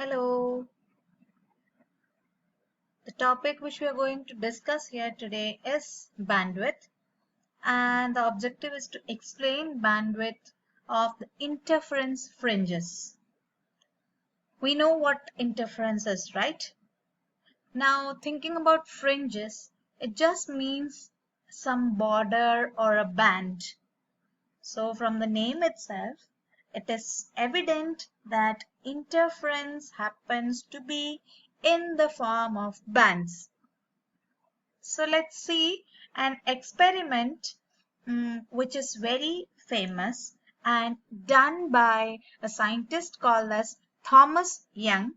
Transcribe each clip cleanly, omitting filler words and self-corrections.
Hello. The topic which we are going to discuss here today is bandwidth, and the objective is to explain bandwidth of the interference fringes. We know what interference is, right? Now, thinking about fringes, it just means some border or a band. So, from the name itself, it is evident that interference happens to be in the form of bands. So let's see an experiment which is very famous and done by a scientist called as Thomas Young,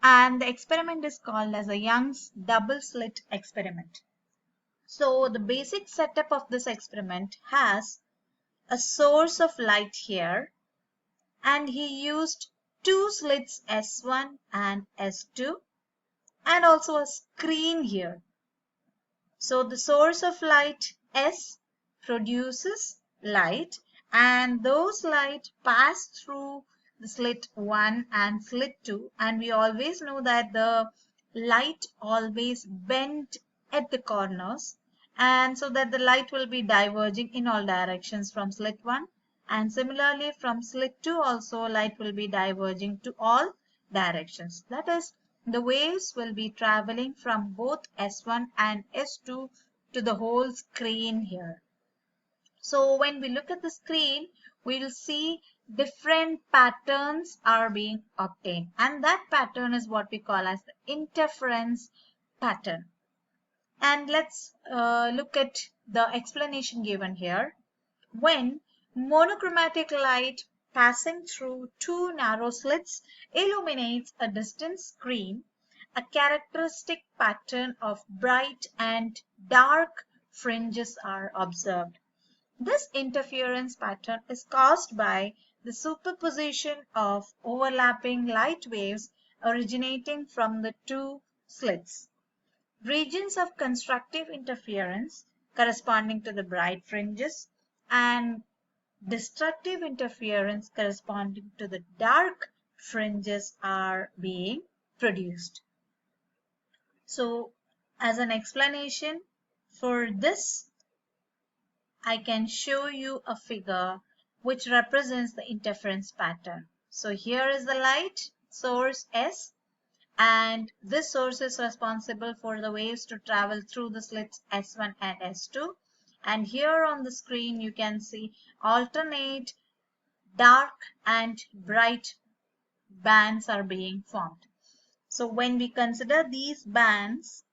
and the experiment is called as the Young's double slit experiment. So the basic setup of this experiment has a source of light here, and he used two slits S1 and S2 and also a screen here. So the source of light S produces light, and those light pass through the slit 1 and slit 2, and we always know that the light always bend at the corners, and so that the light will be diverging in all directions from slit 1, and similarly from slit 2 also light will be diverging to all directions. That is, the waves will be traveling from both S1 and S2 to the whole screen here. So when we look at the screen, we'll see different patterns are being obtained, and that pattern is what we call as the interference pattern. And let's look at the explanation given here. When monochromatic light passing through two narrow slits illuminates a distant screen, a characteristic pattern of bright and dark fringes are observed. This interference pattern is caused by the superposition of overlapping light waves originating from the two slits. Regions of constructive interference corresponding to the bright fringes and destructive interference corresponding to the dark fringes are being produced. So, as an explanation for this, I can show you a figure which represents the interference pattern. So here is the light source S, and this source is responsible for the waves to travel through the slits S1 and S2. And here on the screen you can see alternate dark and bright bands are being formed. So when we consider these bands,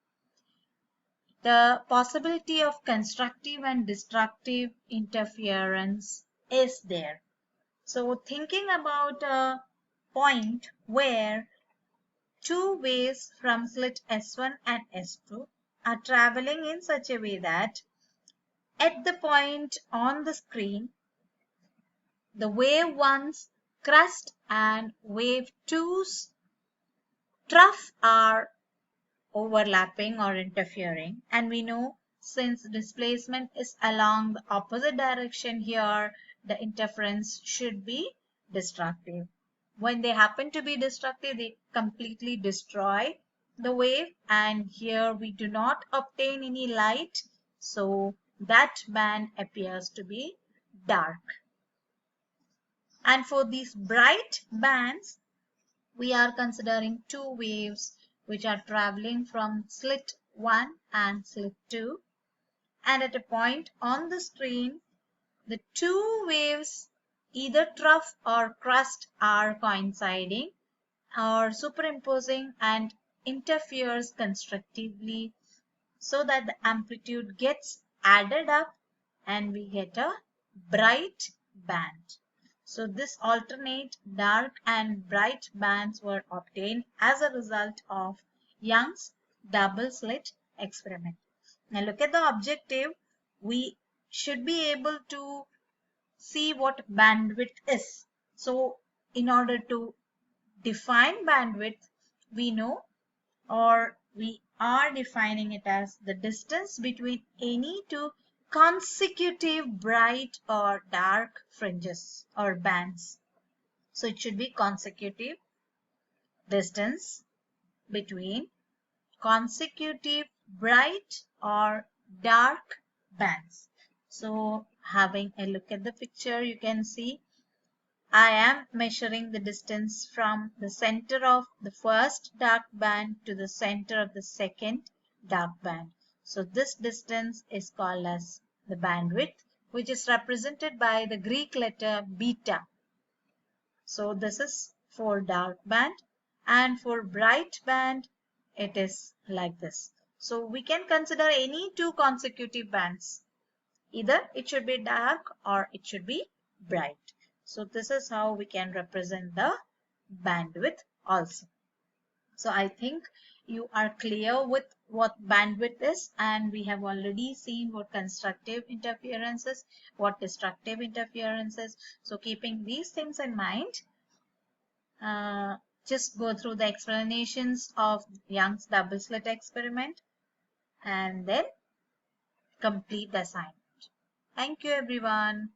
the possibility of constructive and destructive interference is there. So thinking about a point where two waves from slit S1 and S2 are traveling in such a way that at the point on the screen, the wave 1's crest and wave 2's trough are overlapping or interfering, and we know since displacement is along the opposite direction here, the interference should be destructive. When they happen to be destructive, they completely destroy the wave, and here we do not obtain any light, so that band appears to be dark. And for these bright bands, we are considering two waves which are traveling from slit 1 and slit 2, and at a point on the screen the two waves, either trough or crest, are coinciding or superimposing and interferes constructively so that the amplitude gets added up and we get a bright band. So this alternate dark and bright bands were obtained as a result of Young's double slit experiment. Now look at the objective. We should be able to see what bandwidth is. So in order to define bandwidth, we know, or we are defining it as the distance between any two consecutive bright or dark fringes or bands. So it should be consecutive. distance between consecutive bright or dark bands. So having a look at the picture, you can see I am measuring the distance from the center of the first dark band to the center of the second dark band. So this distance is called as the bandwidth, which is represented by the Greek letter beta. So this is for dark band, and for bright band it is like this. So we can consider any two consecutive bands. Either it should be dark or it should be bright. So this is how we can represent the bandwidth also. So I think you are clear with what bandwidth is, and we have already seen what constructive interference is, what destructive interference is. So keeping these things in mind, just go through the explanations of Young's double slit experiment and then complete the assignment. Thank you everyone.